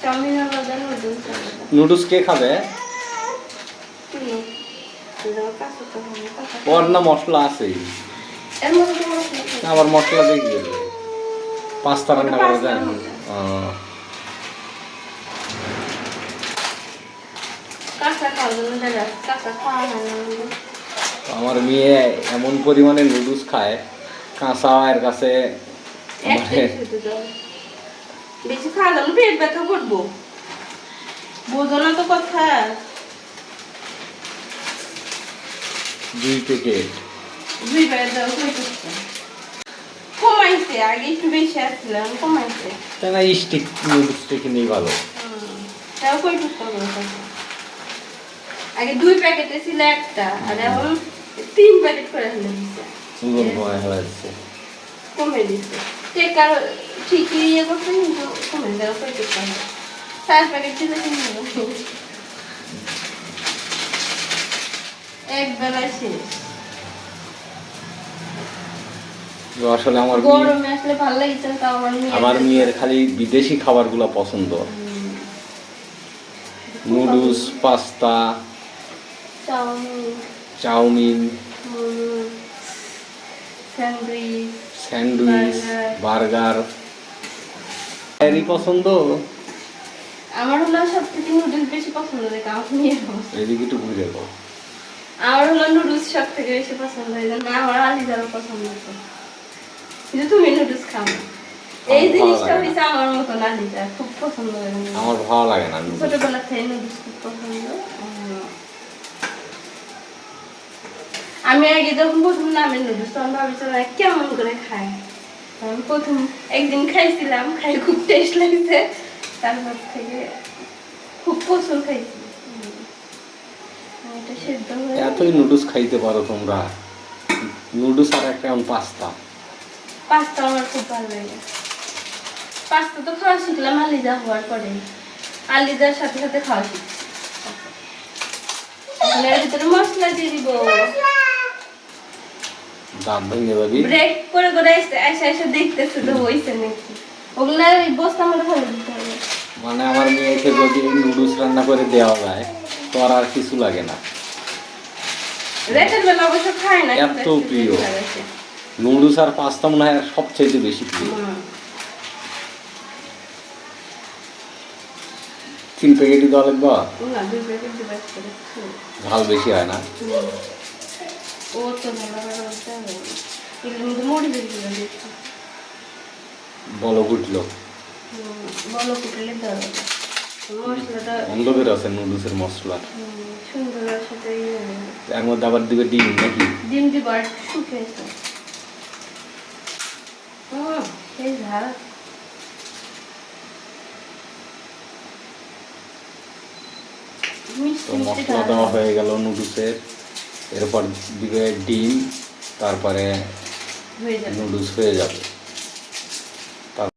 Chowmein আলাদা, noodles আলাদা। Noodles কে খাবে? ওর না মশলা আছেই। এর মধ্যে তো মশলা নেই। আবার মশলা দিয়ে কি করবে? পাস্তা রান্না করা যায়? কাঁচা খাওয়ার জন্য দেখা, কাঁচা খাওয়া হয় না। আমার মেয়ে এমন পরিমাণে নুডলস খায়, কাঁচা এর কাছে বেশি খাওয়া যাবে পেট ব্যথা করবো, বোঝো না তো কথা। 2 প্যাকেট দাও কমাইছে, আগে একটু বেশি আসছিলাম, কমাইছে। তাই না? স্টিক নুডলসটা কিনেই ভালো। তাও কই টুকটা আগে 2 প্যাকেটে ছিল একটা, আর এখন 3 প্যাকেট করে হলো দিছে। সুন্দর কমে হয়েছে, কমে দিছে। টেকার ঠিকই ইয়ে করছে, কিন্তু কমে দেওয়া কই টুকটা 4 প্যাকেট ছিল, 3 এক বেলায় শেষ। আসলে গরমে আসলে ভালো লাগছে না, তাও আমার মেয়ের খালি বিদেশি খাবারগুলো পছন্দ। Noodles, pasta, chow mein, sandwich, burger এরই পছন্দ। আমার হলো সবথেকে নুডলস বেশি পছন্দ, দেখে আমার মেয়ের এদিকে একটু ঘুরে যাবো। আমার হলো নুডলস সব থেকে বেশি পছন্দ, এই জন্য আমার আলিদারও পছন্দ। কিন্তু তুমি নুডলস খাও না, এই জিনিসটা হচ্ছে আমার মতো না, আলিদার খুব পছন্দ হয়। আমার ভালো লাগে না, ছোটবেলা থেকে নুডলস খুব পছন্দ। আমি আগে যখন প্রথম নামের নুডলস তখন ভাবছিলাম কেমন করে খায়। আমি প্রথম একদিন খাইছিলাম, খাই খুব টেস্ট লাগছে, তারপর থেকে খুব পছন্দ খাইছি। এতই নুডলস খাইতে পারো তোমরা? নুডলস আর একটা পাস্তা। পাস্তা আমার খুব ভালো লাগে। পাস্তা তো খাওয়া শিখলাম আলিদা হওয়ার পরে, আলিদার সাথে সাথে খাওয়া শিখছি। এখন এর ভিতরে মশলা দিয়ে দিব। দাঁত ভেঙে যাবি। ব্রেক করে করে এসে দেখতেছে তো হইছে নাকি, ওগুলা বস্তা মধ্যে ফেলে দিতে হবে। মানে আমার মেয়েকে যদি নুডলস রান্না করে দেওয়া যায় তো আর কিছু লাগে না। রাতের বেলা অবশ্য খায় না, এত প্রিয় নুডলস আর পাস্তা, মনে হয় সবচেয়ে বেশি প্রিয়। 3 প্যাকেটই দেওয়া লাগবে? না, 2 প্যাকেট দিবা, ঝাল বেশি হয় না? ও তো ভালো হবে, কিন্তু মুড়ি বেশি দিতে। বলো ফুটলো, বলো ফুটলে দাও মশলাটা বন্ধ করে আছে নুডলসের মশলা সুন্দর সাথে। এর মধ্যে আবার দিবে ডিম নাকি? ডিম দিব আর শুকিয়েছে। এই ঝাল তো মশলা দেওয়া হয়ে গেল নুডলসের, এরপর দিবে ডিম, তারপরে নুডলস হয়ে যাবে।